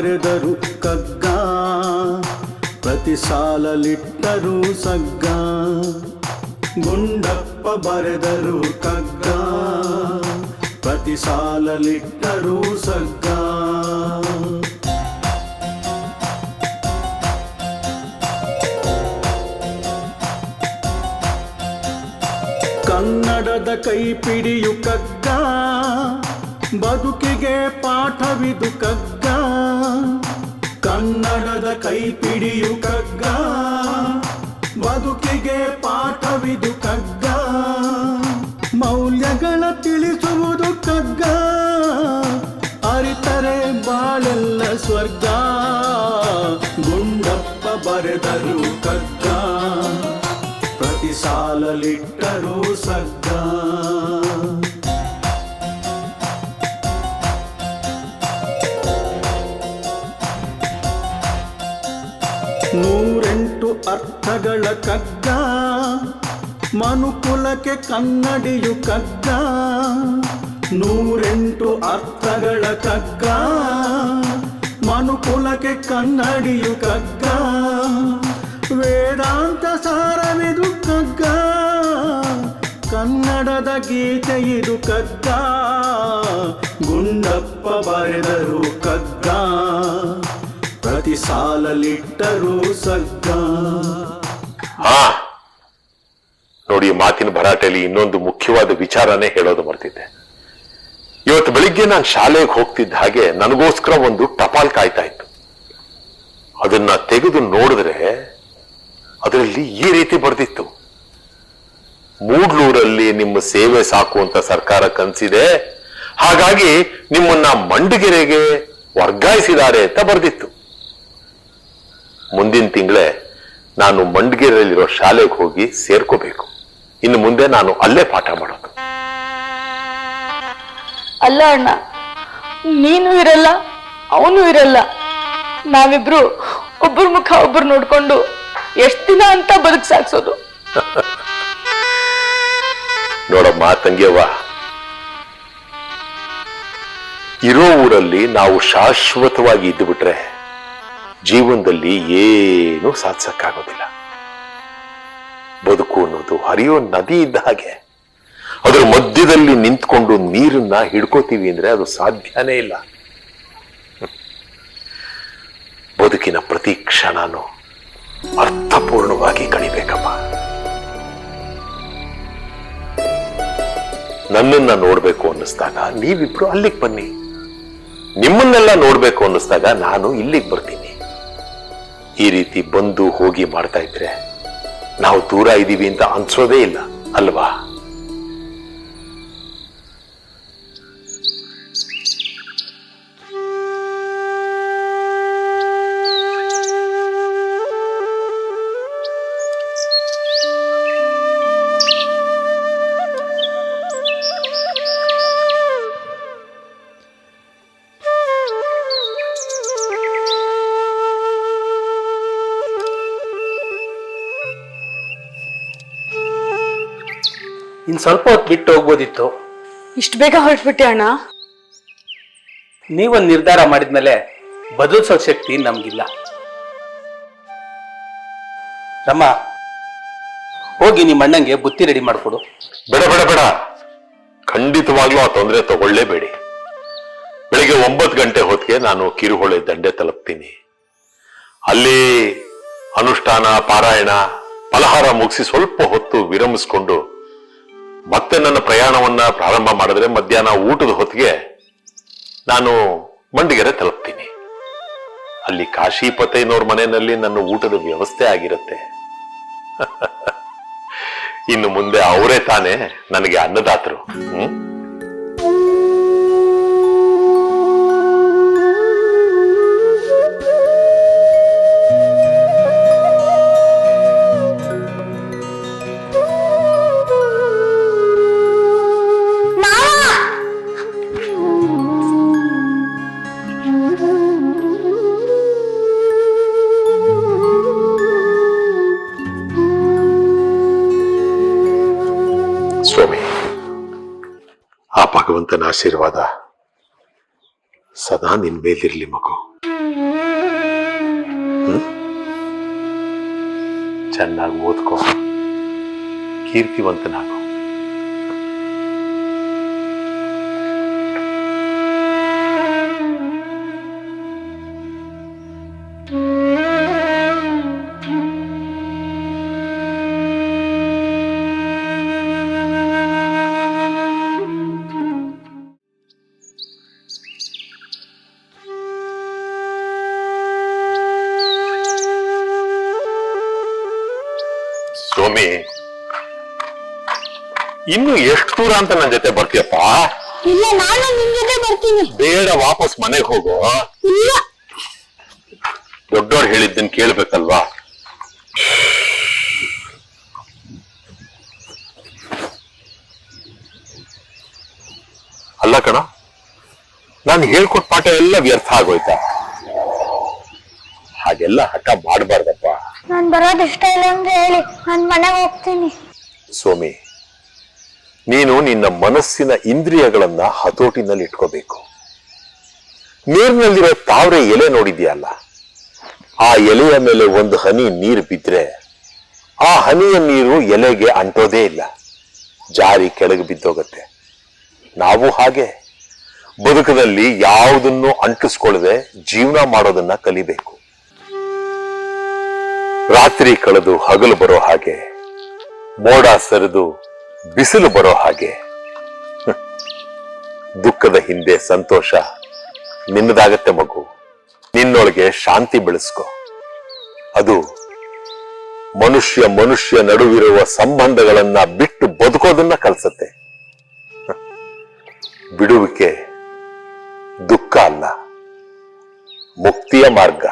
ಬರೆದರು ಕಗ್ಗ, ಪ್ರತಿ ಸಾಲಲಿಟ್ಟರು ಸಗ್ಗ. ಗುಂಡಪ್ಪ ಬರೆದರು ಕಗ್ಗ, ಪ್ರತಿ ಸಾಲಲಿಟ್ಟರು ಸಗ್ಗ. ಕನ್ನಡದ ಕೈಪಿಡಿಯು ಕಗ್ಗ, ಬದುಕಿಗೆ ಪಾಠವಿದು ಕಗ್ಗ. ಕನ್ನಡದ ಕೈಪಿಡಿಯು ಕಗ್ಗ, ಬದುಕಿಗೆ ಪಾಠವಿದು ಕಗ್ಗ. ಮೌಲ್ಯಗಳ ತಿಳಿಸುವುದು ಕಗ್ಗ, ಅರಿತರೆ ಬಾಳೆಲ್ಲ ಸ್ವರ್ಗ. ಗುಂಡಪ್ಪ ಬರೆದರು ಕಗ್ಗ, ಪ್ರತಿ ಸಾಲಲಿಟ್ಟರು ಸಗ್ಗ. ನೂರೆಂಟು ಅರ್ಥಗಳ ಕಗ್ಗ, ಮನುಕುಲಕ್ಕೆ ಕನ್ನಡಿಯು ಕಗ್ಗ. ನೂರೆಂಟು ಅರ್ಥಗಳ ಕಗ್ಗ, ಮನುಕುಲಕ್ಕೆ ಕನ್ನಡಿಯು ಕಗ್ಗ. ವೇದಾಂತ ಸಾರವಿದು ಕಗ್ಗ, ಕನ್ನಡದ ಗೀತೆ ಇದು ಕಗ್ಗ. ಗುಂಡಪ್ಪ ಬರೆದರು ಕಗ್ಗ, ಪ್ರತಿ ಸಾಲಲಿಟ್ಟರು ಸಗ್ಗ. ನೋಡಿ, ಮಾತಿನ ಭರಾಟೆಯಲ್ಲಿ ಇನ್ನೊಂದು ಮುಖ್ಯವಾದ ವಿಚಾರನೇ ಹೇಳೋದು ಮರ್ತಿದ್ದೆ. ಇವತ್ತು ಬೆಳಿಗ್ಗೆ ನಾನು ಶಾಲೆಗೆ ಹೋಗ್ತಿದ್ದ ಹಾಗೆ ನನಗೋಸ್ಕರ ಒಂದು ಟಪಾಲ್ ಕಾಯ್ತಾ ಇತ್ತು. ಅದನ್ನ ತೆಗೆದು ನೋಡಿದ್ರೆ ಅದರಲ್ಲಿ ಈ ರೀತಿ ಬರ್ದಿತ್ತು: ಮೂಡ್ಲೂರಲ್ಲಿ ನಿಮ್ಮ ಸೇವೆ ಸಾಕು ಅಂತ ಸರ್ಕಾರ ಕನ್ಸಿದೆ, ಹಾಗಾಗಿ ನಿಮ್ಮನ್ನ ಮಂಡಗೆರೆಗೆ ವರ್ಗಾಯಿಸಿದ್ದಾರೆ ಅಂತ ಬರ್ದಿತ್ತು. ಮುಂದಿನ ತಿಂಗಳೇ ನಾನು ಮಂಡಗೆರೆಯಲ್ಲಿರೋ ಶಾಲೆಗೆ ಹೋಗಿ ಸೇರ್ಕೋಬೇಕು. ಇನ್ನು ಮುಂದೆ ನಾನು ಅಲ್ಲೇ ಪಾಠ ಮಾಡೋದು. ಅಲ್ಲ ಅಣ್ಣ, ನೀನು ಇರಲ್ಲ, ಅವನು ಇರಲ್ಲ. ನಾವಿಬ್ರು ಒಬ್ಬರ ಮುಖ ಒಬ್ಬರು ನೋಡ್ಕೊಂಡು ಎಷ್ಟ್ ದಿನ ಅಂತ ಬದುಕು ಸಾಕ್ಸೋದು? ನೋಡಮ್ಮ ತಂಗಿಯವ್ವ, ಇರೋ ಊರಲ್ಲಿ ನಾವು ಶಾಶ್ವತವಾಗಿ ಇದ್ದು ಬಿಟ್ರೆ ಜೀವನದಲ್ಲಿ ಏನೂ ಸಾಧಿಸಕ್ಕಾಗೋದಿಲ್ಲ. ಬದುಕು ಅನ್ನೋದು ಹರಿಯೋ ನದಿ ಇದ್ದ ಹಾಗೆ. ಅದರ ಮಧ್ಯದಲ್ಲಿ ನಿಂತ್ಕೊಂಡು ನೀರನ್ನ ಹಿಡ್ಕೋತೀವಿ ಅಂದ್ರೆ ಅದು ಸಾಧ್ಯನೇ ಇಲ್ಲ. ಬದುಕಿನ ಪ್ರತಿ ಕ್ಷಣನೂ ಅರ್ಥಪೂರ್ಣವಾಗಿ ಕಳಿಬೇಕಮ್ಮ. ನನ್ನನ್ನ ನೋಡ್ಬೇಕು ಅನ್ನಿಸ್ದಾಗ ನೀವಿಬ್ರು ಅಲ್ಲಿಗೆ ಬನ್ನಿ, ನಿಮ್ಮನ್ನೆಲ್ಲ ನೋಡ್ಬೇಕು ಅನ್ನಿಸ್ದಾಗ ನಾನು ಇಲ್ಲಿಗೆ ಬರ್ತೀನಿ. ಈ ರೀತಿ ಬಂದು ಹೋಗಿ ಮಾಡ್ತಾ ಇದ್ರೆ ನಾವು ದೂರ ಇದ್ದೀವಿ ಅಂತ ಅನ್ಸೋದೇ ಇಲ್ಲ ಅಲ್ವಾ? ಇನ್ ಸ್ವಲ್ಪ ಹೊತ್ತು ಬಿಟ್ಟು ಹೋಗ್ಬೋದಿತ್ತು. ಇಷ್ಟು ಬೇಗ ಹೊರಟ್ಬಿಟ್ಟೆ ಅಣ್ಣ? ನೀವೊಂದು ನಿರ್ಧಾರ ಮಾಡಿದ್ಮೇಲೆ ಬದಲಿಸೋ ಶಕ್ತಿ ನಮ್ಗಿಲ್ಲ. ರಮ್ಮ, ಹೋಗಿ ನಿಮ್ಮ ಅಣ್ಣಂಗೆ ಬುತ್ತಿ ರೆಡಿ ಮಾಡ್ಕೊಡು. ಬೇಡ ಬೇಡ ಬೇಡ, ಖಂಡಿತವಾಗ್ಲೂ ಆ ತೊಂದರೆ ತಗೊಳ್ಳೇಬೇಡಿ. ಬೆಳಿಗ್ಗೆ 9 ಗಂಟೆ ಹೊತ್ತಿಗೆ ನಾನು ಕಿರುಹೊಳೆ ದಂಡೆ ತಲುಪ್ತೀನಿ. ಅಲ್ಲಿ ಅನುಷ್ಠಾನ, ಪಾರಾಯಣ, ಫಲಹಾರ ಮುಗಿಸಿ ಸ್ವಲ್ಪ ಹೊತ್ತು ವಿರಮಿಸ್ಕೊಂಡು ಮತ್ತೆ ನನ್ನ ಪ್ರಯಾಣವನ್ನ ಪ್ರಾರಂಭ ಮಾಡಿದ್ರೆ ಮಧ್ಯಾಹ್ನ ಊಟದ ಹೊತ್ತಿಗೆ ನಾನು ಮಂಡಗೆರೆ ತಲುಪ್ತೀನಿ. ಅಲ್ಲಿ ಕಾಶಿಪತಯ್ಯನವ್ರ ಮನೆಯಲ್ಲಿ ನನ್ನ ಊಟದ ವ್ಯವಸ್ಥೆ ಆಗಿರುತ್ತೆ. ಇನ್ನು ಮುಂದೆ ಅವರೇ ತಾನೇ ನನಗೆ ಅನ್ನದಾತರು. ಸ್ವಾಮಿ, ಆ ಭಗವಂತನ ಆಶೀರ್ವಾದ ಸದಾ ನಿನ್ ಮೇಲಿರ್ಲಿ ಮಗು. ಚೆನ್ನಾಗಿ ಓದ್ಕೋ, ಕೀರ್ತಿವಂತನಾಗು. ಸೋಮಿ, ಇನ್ನು ಎಷ್ಟು ದೂರ ಅಂತ ನನ್ನ ಜೊತೆ ಬರ್ತೀಯಪ್ಪ? ಇಲ್ಲ, ನಾನು ನಿಮ್ ಜೊತೆ ಬರ್ತೀನಿ. ಬೇಡ, ವಾಪಸ್ ಮನೆಗೆ ಹೋಗು. ಇಲ್ಲ, ದೊಡ್ಡವ್ರು ಹೇಳಿದ್ದನ್ ಕೇಳ್ಬೇಕಲ್ವಾ? ಅಲ್ಲ ಕಣ, ನಾನು ಹೇಳ್ಕೊಟ್ ಪಾಠ ಎಲ್ಲ ವ್ಯರ್ಥ ಆಗೋಯ್ತಾ? ಹಾಗೆಲ್ಲ ಹಠ ಮಾಡಬಾರ್ದಪ್ಪ. ನಾನ್ ಬರೋದು ಇಷ್ಟ ಇಲ್ಲ ಅಂದ್ರೆ ಹೇಳಿ, ನಾನ್ ಮನೆಗೆ ಹೋಗ್ತೀನಿ. ಸೋಮಿ, ನೀನು ನಿನ್ನ ಮನಸ್ಸಿನ ಇಂದ್ರಿಯಗಳನ್ನ ಹತೋಟಿನಲ್ಲಿ ಇಟ್ಕೋಬೇಕು. ನೀರಿನಲ್ಲಿರೋ ತಾವರೆ ಎಲೆ ನೋಡಿದ್ಯಲ್ಲ, ಆ ಎಲೆಯ ಮೇಲೆ ಒಂದು ಹನಿ ನೀರು ಬಿದ್ರೆ ಆ ಹನಿಯ ನೀರು ಎಲೆಗೆ ಅಂಟೋದೇ ಇಲ್ಲ, ಜಾರಿ ಕೆಳಗೆ ಬಿದ್ದೋಗತ್ತೆ. ನಾವು ಹಾಗೆ ಬದುಕದಲ್ಲಿ ಯಾವುದನ್ನು ಅಂಟಿಸ್ಕೊಳ್ಳದೆ ಜೀವನ ಮಾಡೋದನ್ನ ಕಲಿಬೇಕು. ರಾತ್ರಿ ಕಳೆದು ಹಗಲು ಬರೋ ಹಾಗೆ, ಮೋಡ ಸರಿದು ಬಿಸಿಲು ಬರೋ ಹಾಗೆ, ದುಃಖದ ಹಿಂದೆ ಸಂತೋಷ ನಿನ್ನದಾಗತ್ತೆ ಮಗು. ನಿನ್ನೊಳಗೆ ಶಾಂತಿ ಬೆಳೆಸ್ಕೊ. ಅದು ಮನುಷ್ಯ ನಡುವಿರುವ ಸಂಬಂಧಗಳನ್ನ ಬಿಟ್ಟು ಬದುಕೋದನ್ನ ಕಲಿಸತ್ತೆ. ಬಿಡುವಿಕೆ ದುಃಖ ಅಲ್ಲ, ಮುಕ್ತಿಯ ಮಾರ್ಗ.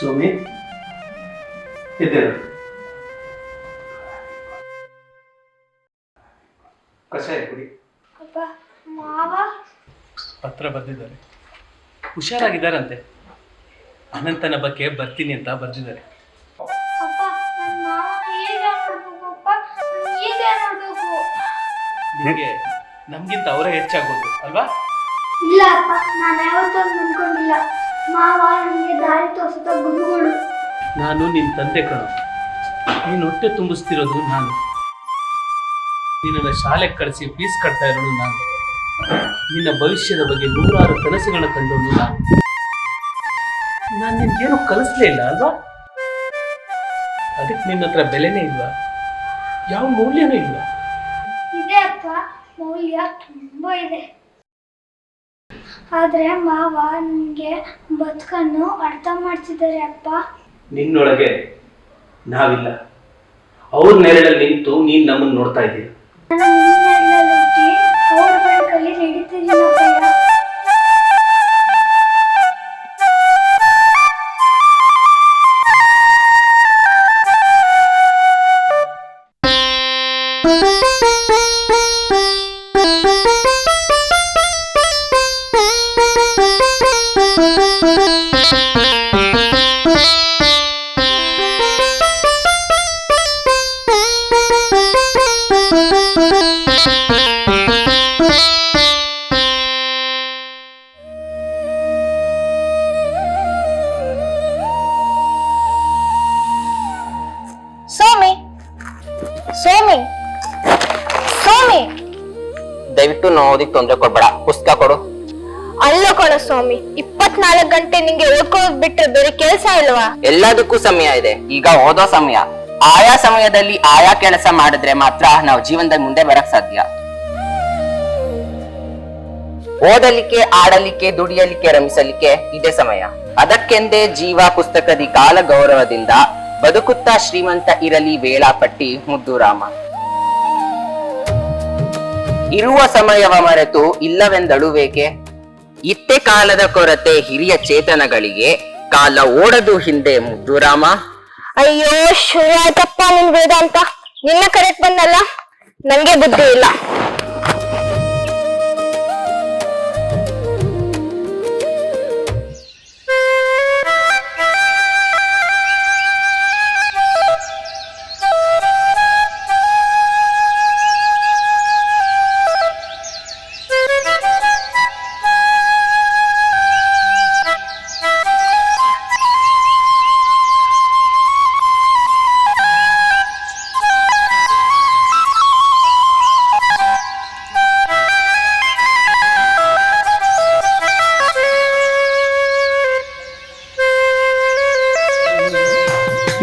ಸೋಮಿ, ಎದ್ದೇಳು. ಕಷಾಯ ಕುಡಿ. ಪತ್ರ ಬರೆದಿದ್ದಾರೆ, ಹುಷಾರಾಗಿದ್ದಾರಂತೆ. ಅನಂತನ ಬಗ್ಗೆ ಬರ್ತೀನಿ ಅಂತ ಬರ್ದಿದ್ದಾರೆ. ನಿಮಗೆ ನಮ್ಗಿಂತ ಅವರೇ ಹೆಚ್ಚಾಗೋದು ಅಲ್ವಾ? ಇಲ್ಲ ಅಪ್ಪ, ನಾನು ಯಾವತ್ತೂ ಅನ್ಕೊಂಡಿಲ್ಲ. ಮಾವ ನನಗೆ ದಾರಿ ತೋರಿಸಿದ ಗುರುಗಳು. ನಾನು ನಿನ್ನ ತಂದೆ ಕಣೋ. ನೀನು ಹೊಟ್ಟೆ ತುಂಬಿಸ್ತಿರೋದು ನಾನು. ನಿನ್ನನ್ನು ಶಾಲೆಗೆ ಕಳಿಸಿ ಫೀಸ್ ಕಟ್ತಾ ಇರೋದು ನಾನು. ನಿನ್ನ ಭವಿಷ್ಯದ ಬಗ್ಗೆ ನೂರಾರು ಕನಸುಗಳನ್ನ ಕಂಡೋನು ನಾನು. ನಿನ್ಗೇನು ಕಲಿಸ್ಲೇ ಇಲ್ಲ ಅಲ್ವಾ? ಅದಕ್ಕೆ ನಿನ್ನ ಹತ್ರ ಬೆಲೆನೇ ಇಲ್ವಾ? ಯಾವ ಮೌಲ್ಯನೂ ಇಲ್ವಾ? ಇದೆ ಅಪ್ಪ, ಮೌಲ್ಯ ತುಂಬಾ ಇದೆ. ಆದ್ರೆ ಮಾವ ನನಗೆ ಬದುಕನ್ನು ಅರ್ಥ ಮಾಡ್ತಿದ್ದಾರೆ ಅಪ್ಪ. ನಿನ್ನೊಳಗೆ ನಾವಿಲ್ಲ. ಅವ್ರ ನೆರಳಲ್ಲಿ ನಿಂತು ನೀನ್ ನಮ್ಮನ್ನು ನೋಡ್ತಾ ಇದ್ದೀಯ. ನಾನು ನಿನ್ನೆರಳಲ್ಲಿ ಹುಟ್ಟಿ ಅವ್ರ ಬೆಳಕಲ್ಲಿ ನಡೀತಿದ್ದೀನಪ್ಪಯ್ಯ. ಓದಿಕ್ ತೊಂದ್ರೆ ಕೊಡ್ಬೇಡ, ಪುಸ್ತಕ ಕೊಡು. ಅಲ್ಲೋ ಕಣ ಸ್ವಾಮಿ, 24 ಗಂಟೆ ನಿಂಗೆ ಓದ್ಕೋದ್ ಬಿಟ್ರೆ ಬೇರೆ ಕೆಲ್ಸ ಇಲ್ವಾ? ಎಲ್ಲದಕ್ಕೂ ಸಮಯ ಇದೆ. ಈಗ ಓದೋ ಸಮಯ, ಆಯಾ ಸಮಯದಲ್ಲಿ ಆಯಾ ಕೆಲಸ ಮಾಡಿದ್ರೆ ಮಾತ್ರ ನಾವು ಜೀವನದಲ್ಲಿ ಮುಂದೆ ಬರಕ್ ಸಾಧ್ಯ. ಓದಲಿಕ್ಕೆ, ಆಡಲಿಕ್ಕೆ, ದುಡಿಯಲಿಕ್ಕೆ, ರಮಿಸಲಿಕ್ಕೆ ಇದೇ ಸಮಯ. ಅದಕ್ಕೆಂದೇ ಜೀವ ಪುಸ್ತಕದಿ ಕಾಲ ಗೌರವದಿಂದ ಬದುಕುತ್ತಾ ಶ್ರೀಮಂತ ಇರಲಿ ವೇಳಾಪಟ್ಟಿ ಮುದ್ದು ರಾಮ. ಇರುವ ಸಮಯವ ಮರೆತು ಇಲ್ಲವೆಂದಳುವೇಕೆ? ಇತ್ತೆ ಕಾಲದ ಕೊರತೆ ಹಿರಿಯ ಚೇತನಗಳಿಗೆ, ಕಾಲ ಓಡದು ಹಿಂದೆ ಮುದ್ದು ರಾಮ. ಅಯ್ಯೋ ಶುರು ಆಯ್ತಪ್ಪ ನಿನ್ ವೇದಾಂತ. ನಿನ್ನ ಕರೆಕ್ಟ್ ಬಂದಲ್ಲ, ನಂಗೆ ಬುದ್ಧಿ ಇಲ್ಲ.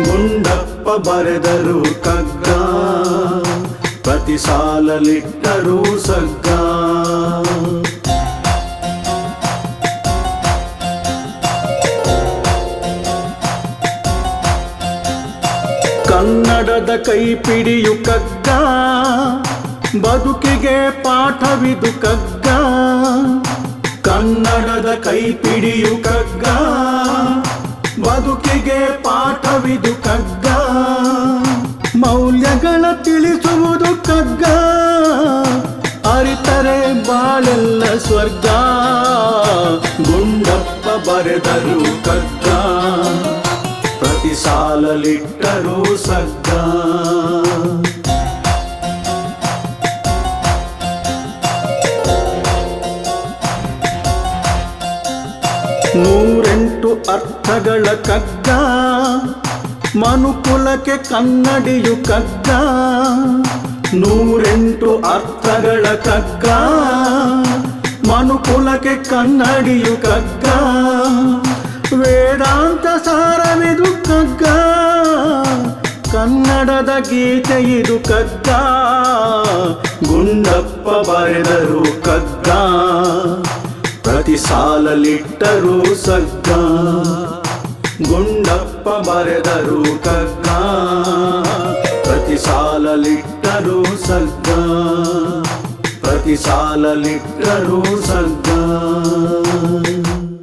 ಗುಂಡಪ್ಪ ಬರೆದರು ಕಗ್ಗ, ಪ್ರತಿ ಸಾಲಲಿಟ್ಟರು ಸಗ್ಗ. ಕನ್ನಡದ ಕೈಪಿಡಿಯು ಕಗ್ಗ, ಬದುಕಿಗೆ ಪಾಠವಿದು ಕಗ್ಗ. ಕನ್ನಡದ ಕೈಪಿಡಿಯು ಕಗ್ಗ, ಬದುಕಿಗೆ ಪಾಠವಿದು ಕಗ್ಗ. ಮೌಲ್ಯಗಳ ತಿಳಿಸುವುದು ಕಗ್ಗ, ಅರಿತರೆ ಬಾಳೆಲ್ಲ ಸ್ವರ್ಗ. ಗುಂಡಪ್ಪ ಬರೆದರು ಕಗ್ಗ, ಪ್ರತಿ ಸಾಲಲಿಟ್ಟರು ಸಗ್ಗ. ನೂರೆಂಟು ಅರ್ಥಗಳ ಕಗ್ಗ, ಮನುಕುಲಕ್ಕೆ ಕನ್ನಡಿಯು ಕಗ್ಗ. ನೂರೆಂಟು ಅರ್ಥಗಳ ಕಗ್ಗ, ಮನುಕುಲಕ್ಕೆ ಕನ್ನಡಿಯು ಕಗ್ಗ. ವೇದಾಂತ ಸಾರವಿದು ಕಗ್ಗ, ಕನ್ನಡದ ಗೀತೆ ಇದು ಕಗ್ಗ. ಗುಂಡಪ್ಪ ಬರೆದರು ಕಗ್ಗ, ಪ್ರತಿ ಸಾಲಲಿಟ್ಟರು ಸಗ್ಗ. ಗುಂಡಪ್ಪ ಬರೆದರು ಕಗ್ಗ, ಪ್ರತಿ ಸಾಲಲಿಟ್ಟರು ಸಗ್ಗ. ಪ್ರತಿ ಸಾಲಲಿಟ್ಟರು ಸಗ್ಗ.